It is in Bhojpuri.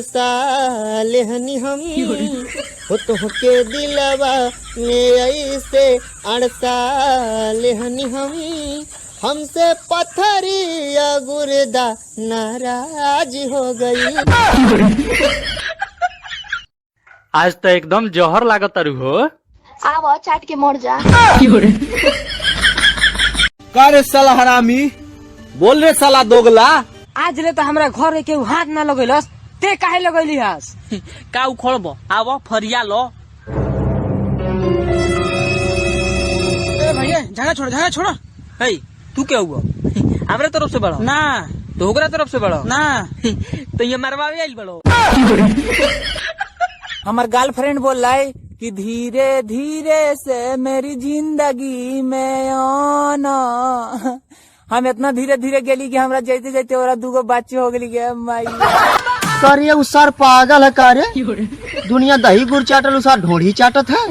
साले हनी हम हो तो के दिलवा में ऐसे अड़साले हनी हम हमसे पत्थरिया गुर्दा नाराज हो गई। आज तो एकदम जहर लागत तारू हो। आवा चाट के मर जा। का रे साला हरामी, बोल रे साला दोगला। आज ले तो हमरा घर के हाथ ना लगैलस, ते काहे लगैली हस? का उखड़बो, आवा फरिया लो। ए भैया झगड़ा छोड़। हे तू क्या हुआ? हमरे तरफ से बड़ो ना तो ओकरा तरफ से बड़ो ना तो ये मरवावे आइल बड़ो। हमार गर्लफ्रेंड बोल रहा है कि धीरे धीरे से मेरी जिंदगी में आना। हम इतना धीरे धीरे गेली कि हमरा जाते जाते और दूगो बच्चे हो गली के माई। करे उ सर पागल है। करे दुनिया दही गुड़ चाटल उ सर ढोढ़ी चाटत है।